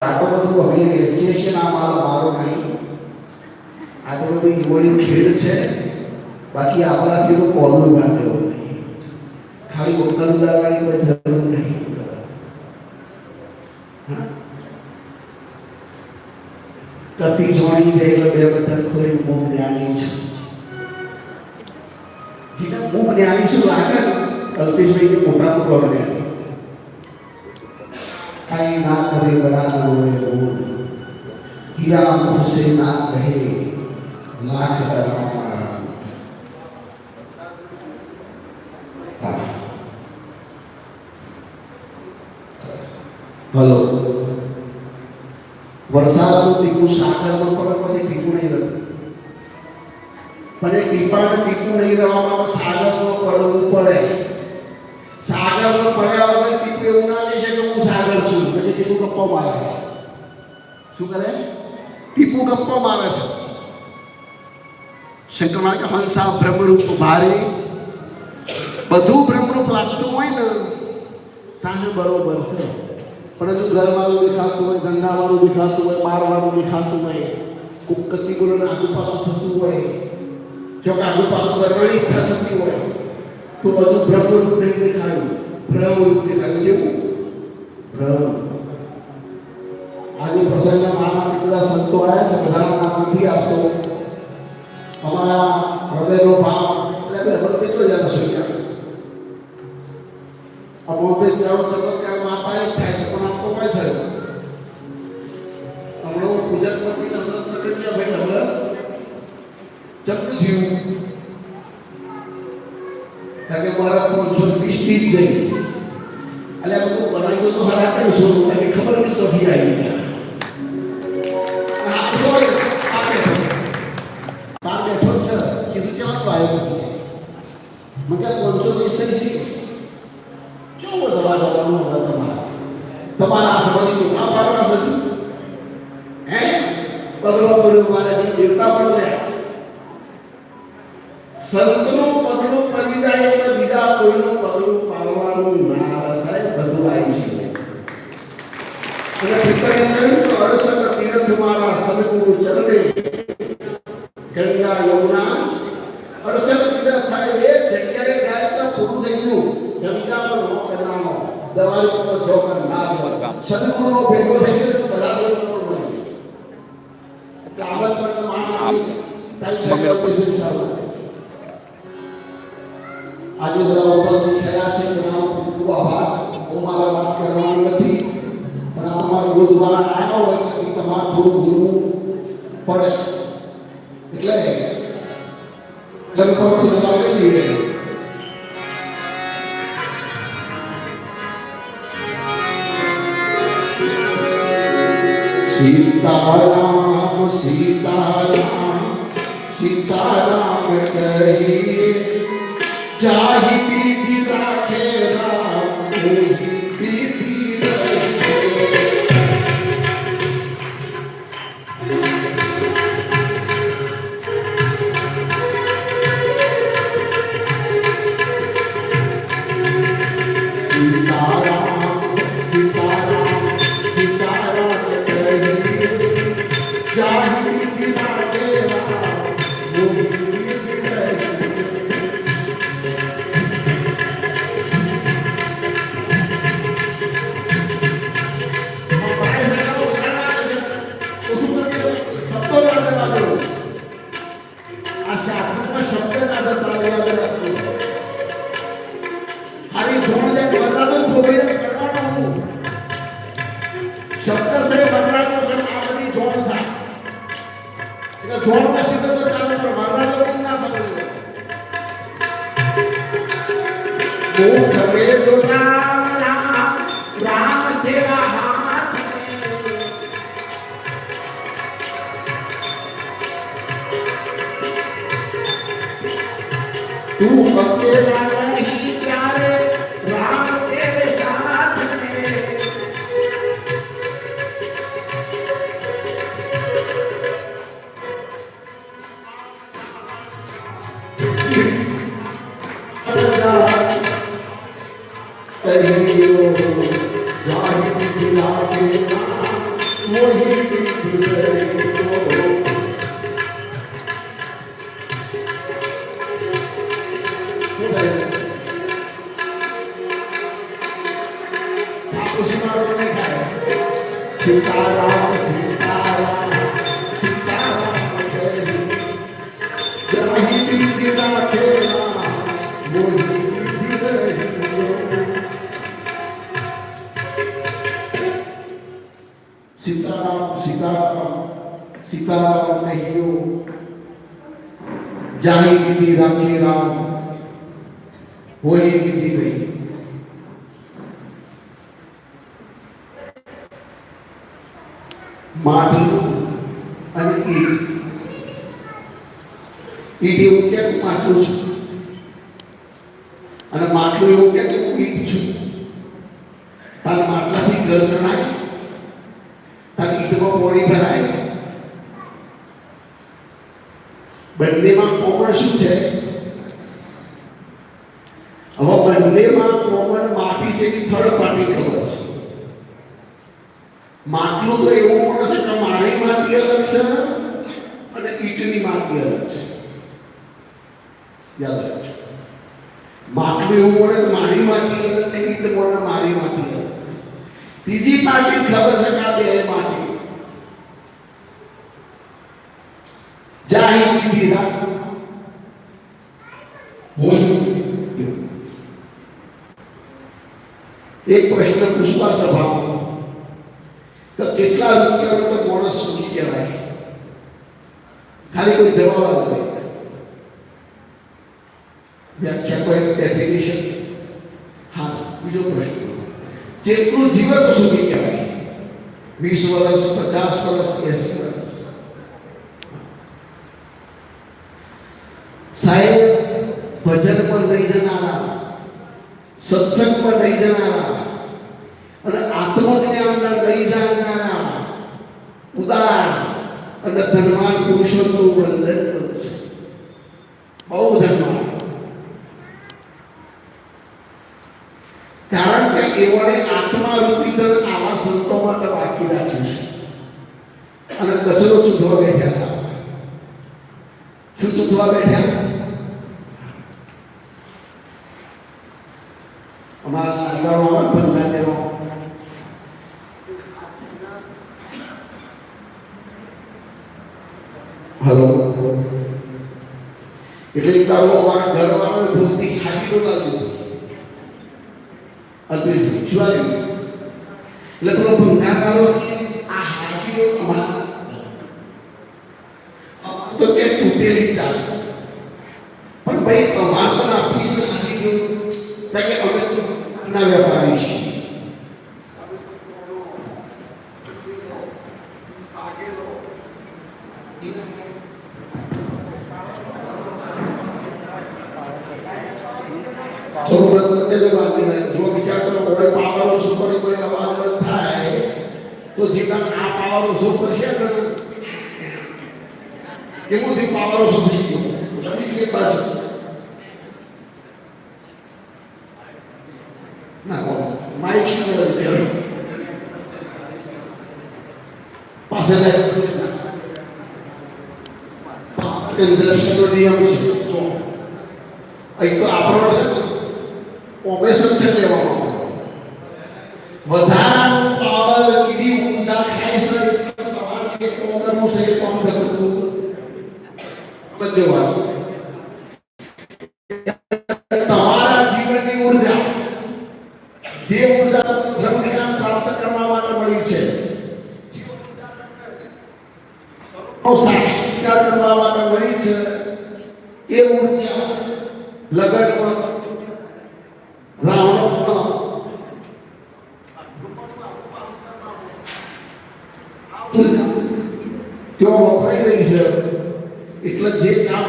આટલો બધું અમે વેચીએ છીએ ને મારો નહીં. આ તો બધી યુવાડી ખેડ છે. બાકી આપણાથી તો કોલું ના દેવું નહીં. ખાલી બોટલ ઉડાડવાની કોઈ જરૂર નહીં. કતી જોડી દે એટલે બે બટન ખોલી હું જ્ઞાની છું. હું જ્ઞાની શું લાગે કલ્પેશભાઈ મોટા મોટો જ્ઞાની કઈ ના કરે બડા હોય હીરા મુझसे ना कहे लाख हेलो વરસાદનું ટીપું સાગરમાં પડે પછી ટીપું નહીં રહેતું. પણ એ ટીપાનું ટીપું નહીં રહેવામાં સાગરમાં પડવું પડે. સાગરમાં પડ્યા વગર ટીપું એવું ના કહી શકે હું સાગર છું. પછી ટીપું ગપ્પો મારે. શું કરે? ટીપું ગપ્પો મારે છે. શંકરમાં કે હંસા બ્રહ્મરૂપ ભારે બધું બ્રહ્મરૂપ લાગતું હોય ને તાને બરોબર છે. પરંતુ ઘરવાળું દેખાતું હોય, ધંધાવાળું દેખાતું હોય, બારવાળું દેખાતું હોય, કોઈક કતી બોલોને આગુ પાછું થતું હોય, જો આગુ પાછું કરવાની ઈચ્છા થતી હોય તો બધું બ્રહ્મરૂપ નહીં દેખાયું, ભ્રમરૂપ દેખાયું. જેવું ભ્રમ. આજે પ્રસંગના મારા કેટલા સંતો આવ્યા છે, બધાના નામ નથી આપતો. અમારા હૃદયનો ભાવ એટલે હવે કેટલો જ આવશે અમોતે જાવ ચમત્કાર માપાય થાય છે પણ આપતો કઈ થયો હમણાં પૂજકપતિ નમ્રત પ્રકટ્યા ભાઈ હમણાં ચક્ર થયું કારણ કે મારા 320 થી જ જઈ એટલે બધું બનાવ્યું તો હરા કર્યું શું તને ખબર નહીં તો થી આવી આપો આપે બાર બેઠો છે કીધું ચાલો આવ્યો મને 320 થી તમારા હાથમાંથી ચોખા પાડવાના છે. હે પગલો પડ્યો મારા દેવતા પણ લે સંતનું પગલું પડી જાય એટલે બીજા કોઈનું પગલું પાડવાનું ના રસાય. બધું આવી છે. અને પિતરે કહ્યું તો અડસઠ તીર્થ મારા સદગુરુ ચરણે ગંગા યમુના 68 તીર્થ થાય એ જગ્યાએ જાય તો પૂરું થઈ ગયું. ગંગા પર નો કરવાનો દવાઈ પર જોકર ના દવા સદગુરુનો ભેગો થઈ ગયો બરાબર કોણ બની એટલે આવત પર માનવી તારી પછી સારું. આજે બધા ઉપસ્થિત થયા છે તેનો ખૂબ આભાર. હું મારા વાત કરવાની નથી પણ અમારો ગુરુદ્વારા આવ્યો હોય કે તમારે થોડું ભૂલવું પડે એટલે જનપરથી જવાબ લઈ લઈએ. सीताराम सीताराम सीताराम कहिए जाहि विधि राखे राम मोहि विधि तू अकेला नहीं प्यारे राम तेरे साथ में कहियो जाहि दिला के મોહી દીધો સીતારામ સીતારામ સીતારામ જાહી દીદી રાખેલા મોહી દીધો સીતારામ સીતારામ સીતારામ કહીયો જાહી દીદી રાખી રામ હોય દીદી નહીં માટલું અને ઈટ એવું કે હું માટલું છું અને માટલું એવું કે હું ઈટ છું તારે માટલાથી ઘર ચણાય તારે ઈટમાં પોળી ભરાય બંનેમાં કોમન શું છે હવે બંનેમાં કોમન માટી છે કે થર્ડ પાર્ટી ખબર છે માટલું તો એવું મળે છે કે મારી માટી અલગ છે અને ઈટની માટી અલગ છે યાદ રાખજો માટલું એવું મળે કે મારી માટી અલગ ને ઈટ મળે મારી માટી અલગ ત્રીજી પાર્ટી ખબર છે કે આ બે માટી જાહી દીધી રાત એક પ્રશ્ન પૂછવા સભામાં તો કેટલા રૂપિયાનો તો માણસ સુખી કહેવાય ખાલી કોઈ જવાબ આપે વ્યાખ્યા કોઈ ડેફિનેશન હા બીજો પ્રશ્ન જેટલું જીવન તો સુખી કહેવાય 20 વર્ષ 50 વર્ષ 80 વર્ષ સાહેબ ભજન પર લઈ જનારા સત્સંગ પર લઈ જનારા અને આત્મજ્ઞાનના લઈ જનારા ઉદાર અને ધનવાન પુરુષોનું વંદન કરું છું બહુ ધનવાન કારણ કે એવોને આત્મા રૂપી ધન આવા સંતો માટે બાકી રાખ્યું છે અને કચરો ચૂંટવા બેઠા છે શું ચૂંટવા બેઠા અમારા આગળમાં ભંગા દેવો હલો એટલે એક દાડો અમારા ઘરવાળાને ભૂલથી હાજી બોલાવી દીધું શું આવ્યું એટલે પેલો ભંગાકારો આ હાજીઓ અમારા તો કે તૂટેલી ચાલે પણ ભાઈ અમાર પણ આપીશ હાજી ગયું કે અમે તો ના વેપારી છીએ જો વિચાર કરો કોઈ પાવર ઓછો કરે કોઈ અવાજ બંધ થાય તો જીવન આ પાવર ઓછો કરશે ને કેમથી પાવર ઓછો થઈ ગયો લડી ગઈ બાજુ ના માઇક શું કરે પાસે દર્શનનો નિયમ છે તો અહીં તો આપણો છે ઓપરેશન છે લેવામાં વધારાનો પાવર કીધી ઊંધા ખાય છે તમારે જે કોમ કરવું છે એ કોમ કરવું બધે વાત તમારા જીવનની ઉર્જા જે ઉર્જા ધર્મ જ્ઞાન પ્રાપ્ત કરવા માટે મળી છે સાક્ષાત્કાર કરવા માટે મળી છે એ ઉર્જા લગનમાં રાવણનો તેઓ વપરાઈ રહી છે એટલે જે કામ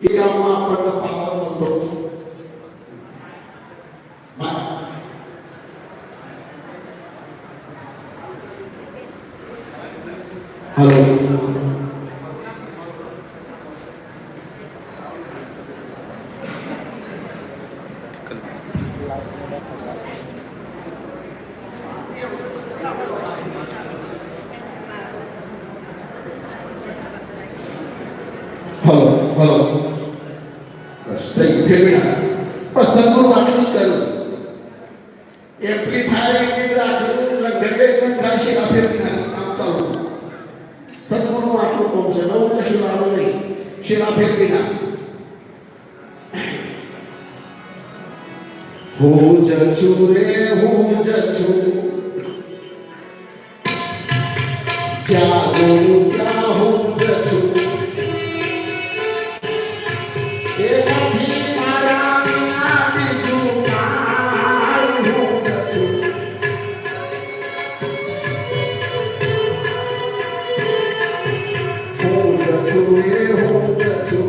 એ કામમાં આપણને પાવર હતો હલો બોલો બસ થઈ ઠેકડા પણ સદગુરુ આટલું જ કર્યું એમ્પ્લીફાયર એટલી રાખવું ગગેટ પણ થાય છે આ ફેરવી કામ ચાલુ સદગુરુ આટલું કોમ છે નવું કશું લાવવું નહીં શેરા ફેરવી ના હું જ છું રે હું જ છું ત્યાં હું જ છું એ નથી મારા વિના બીજું કાંઈ હું જ છું રે હું જ છું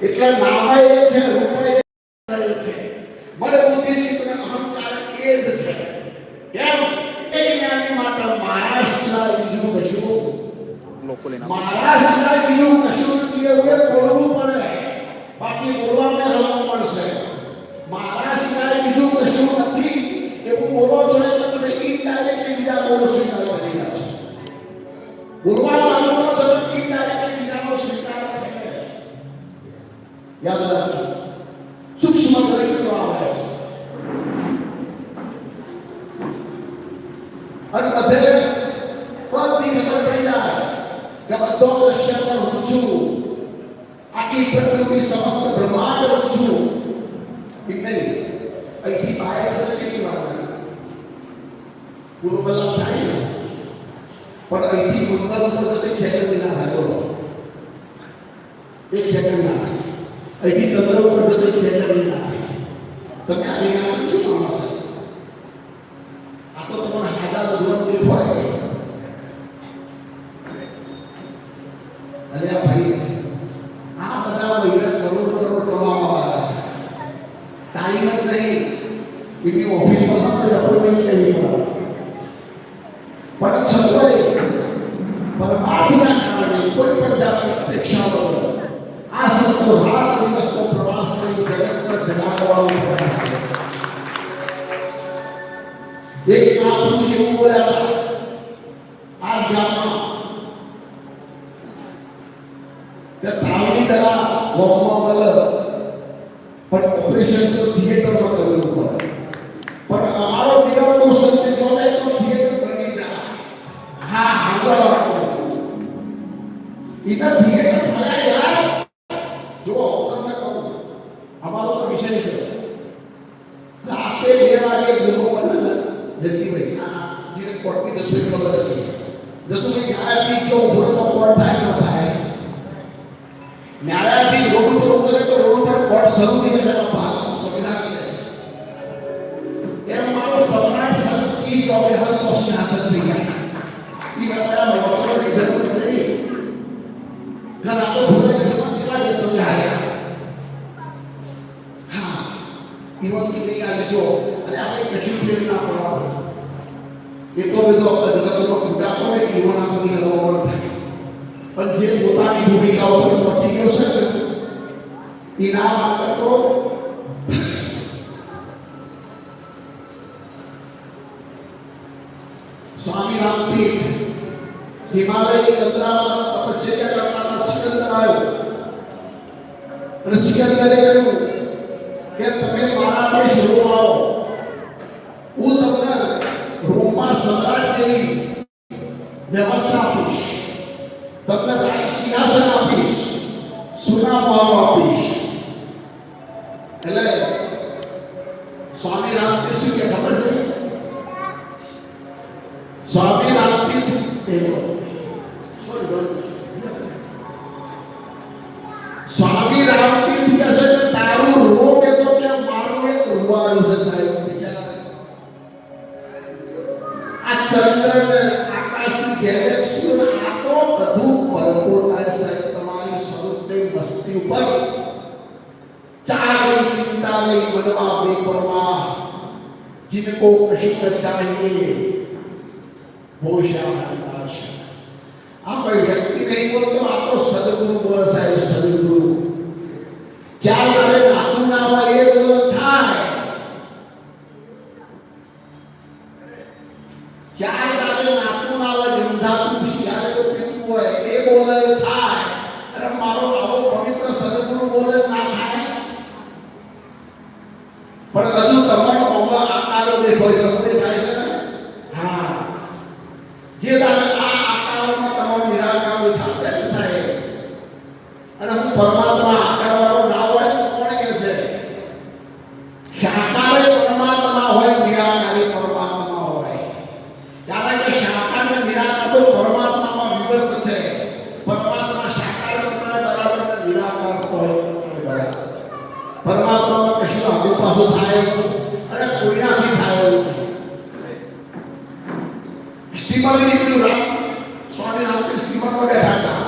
એટલા નામાય છે રૂપાય છે મને બુદ્ધિ ચિત્ત અહંકાર એ જ છે કેમ એ જ્ઞાની માટે મારા સિવાય બીજું કશું મારા સિવાય બીજું કશું નથી એવું બોલવું પડે બાકી બોલવામાં રમવું પડશે મારા સિવાય બીજું કશું નથી એવું બોલો છો એટલે તમે ઇનડાયરેક્ટલી બીજા બોલો સ્વીકાર કરી રહ્યા છો બોલવામાં આવતો તો ઇનડાયરેક્ટલી બીજાનો સ્વીકાર છે યાદ રાખજો સૂક્ષ્મ તરીકે આવે છે અને બધે બધી ખબર પડી જાય કે બધો દ્રશ્યમાં હું છું આખી પ્રકૃતિ સમસ્ત બ્રહ્માંડ હું છું કે નહીં અહીંથી બહાર કેટલી વાત પૂર્વ કલાક થાય પણ અહીંથી મંગલ ઉપર એક સેકન્ડ ના થાય એક સેકન્ડ ના થાય અહીંથી ચંદ્ર ઉપર જતો છે તમે આ વિજ્ઞાન શું માનો છો આ તો તમારા હાડા દૂર દેખાય અરે ભાઈ આ બધા મહિના કરોડ કમાવામાં આવ્યા છે ટાઈમ જ નહીં એની ઓફિસમાં આપણે અપોઇન્ટમેન્ટ લેવી પડે પણ છતાંય પરમાર્થના કારણે કોઈ પણ જાતની અપેક્ષા વગર આ સંતો રાત દિવસનો પ્રવાસ કરી જગત પર જગાડવાનો પ્રયાસ કર્યો એક મહાપુરુષ એવું બોલ્યા હતા આ ગામમાં કે તાવની દવા વોકમાં મળે પણ ઓપરેશન તો થિયેટરમાં કરવું પડે પણ અમારો દિવાળનો સંત જોડે તો થિયેટર બની જાય હા હાંગવા ઇધર થિયેટર મળ્યા યાર જો તમને કહું અમારો તો વિષય છે રાતે 2 વાગે લોકો બને જતી ભાઈ આ જે કોર્ટની તસવીર ખબર હશે જસુભાઈ ન્યાયાધીશ જો ઉભો તો કોર્ટ થાય ન થાય ન્યાયાધીશ રોડ ઉપર ઉતરે તો રોડ પર કોર્ટ શરૂ થઈ જાય સંવિધાન જો અને આપણે કશું ફેર ના પડવા એ તો બધો જગતનો કુટાતો હોય કે એવો ના બની હલવો પણ જે પોતાની ભૂમિકા ઉપર પહોંચી ગયો છે એના માટે તો સ્વામી રામતીર્થ હિમાલય કતરામાં તપસ્યા કરનારા સિકંદર આવ્યો અને સિકંદરે કહ્યું કે તમે મારા દેશ રોમ આવો હું તમને રોમમાં સમ્રાટ જેવી વ્યવસ્થા આપીશ તમને રાજ સિંહાસન આપીશ સોના મહોલ આપીશ એટલે સ્વામી રામતીર્થ શું કે ખબર છે સ્વામી રામતીર્થ સ્વામી રામતીર્થ કહે છે કે તારું રોગ એ તો કે મારું એક રૂવાડું છે સાહેબ આ ચંદ્ર ને આકાશની ગેલેક્સી આ તો બધું પરપોટાય સાહેબ તમારી સ્વરૂપની મસ્તી ઉપર ચાહ ગઈ ચિંતા ગઈ મનમાં બેપરવાહ जिनको कृष्ण चाहिए वो शाबाश आप कोई व्यक्ति नहीं बोलते आप तो सदगुरु बोल साहेब सदगुरु चार मारे नातू ना हुआ ये बोल था चार मारे नातू ना हुआ गंधा तू शियारे को पीतू है ये बोल था अरे मारो आवो पवित्र सदगुरु बोले ना था पर हजू તમારો ઓમાં આકારો દેખો છે તમને થાય છે હા જે દાદા આ આકારોમાં તમારો નિરાકાર થશે ને સાહેબ અને હું પરમાત્મા આકારવાળો ના હોય કોણ કહે છે સાકારે પરમાત્મા હોય નિરાકારી પરમાત્મા હોય કારણ કે સાકાર ને નિરાકાર તો પરમાત્મામાં વિગત છે પરમાત્મા સાકાર કરતા બરાબર નિરાકાર હોય બરાબર પરમાત્મામાં કશું આગુ પાછું થાય અને કોઈનાથી થાય સ્ટીમર નીકળ્યું રામ સ્વામી રામતીર્થ સ્ટીમરમાં બેઠા હતા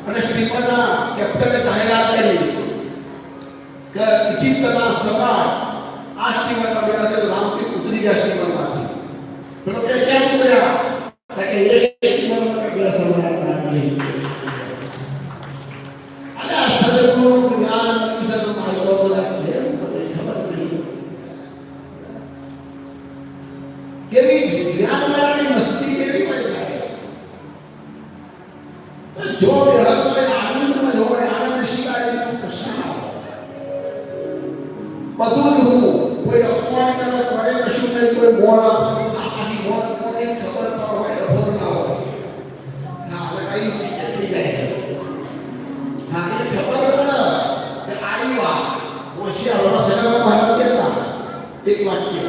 અને સ્ટીમરના કેપ્ટને જાહેરાત કરી કે ઇજિપ્તના સમ્રાટ આ સ્ટીમરમાં બેઠા છે રામતીર્થ ઉતરી ગયા સ્ટીમરમાંથી પેલો કે કેમ ઉતર્યા કે એ સ્ટીમરમાં બેઠા સમ્રાટ નાખી અને આ સદગુરુ જ્ઞાન મંદિરનો માલિકો બોલા છે ખબર નહીં કેવી જ્ઞાનવાળાની મસ્તી કેવી હોય સાહેબ જો હૃદય આનંદમાં હોય આનંદ શિવાય કૃષ્ણ બધું જ હું કોઈ અપમાન કરે કરે કશું નહીં કોઈ મોર આપાસી મોર કોને ખબર ન હોય ડભોર ના હોય ના હવે કઈ થઈ જાય છે હા એ ખબર પડે કે આવી વાત હોશિયાર સેના મહારાજ કહેતા એક વાક્ય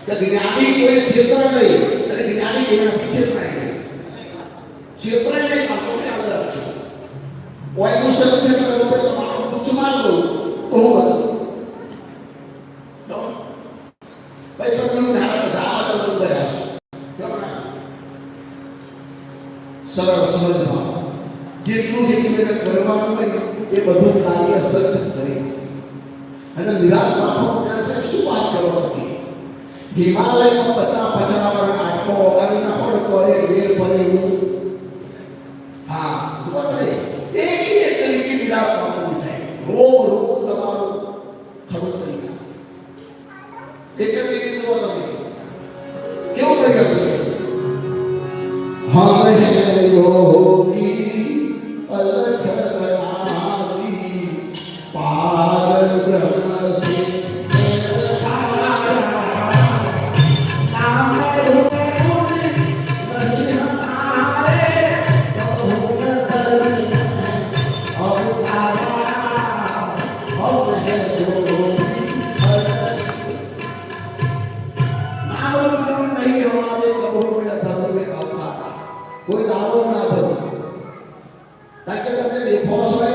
કે જ્ઞાની કોઈ ક્ષેત્ર નહીં અને જ્ઞાની કોઈનાથી ક્ષેત્રાય નહીં ક્ષેત્રાય નહીં આપણને યાદ રાખજો કોઈનું સત્સંગ રૂપે તમારું તુચ્છ માન દઉં તો હું બધું ભાઈ તમને ધારા ધારા તો ગયા છે સરળ સમજમાં જેટલું જેટલું કરવાનું હોય એ બધું કાર્ય સત્ય કરી અને નિરાત્મા પણ શું વાત કરો હતી હિમાલયમાં પચા પચા પર આટકો વગાડી નાખો તો એ વેર ભરે એવું હા બરાબર એક તરીકે નિરાત્મા પણ છે રોગ રોગ તમારું ખબર તરીકે એક તરીકે તો તમે કેવું કહ્યું હા હે યોગી અલખ બનાવી પાર બ્રહ્મ સે કોઈ દાવો ના થયો કારણ કે તમને દેખો છો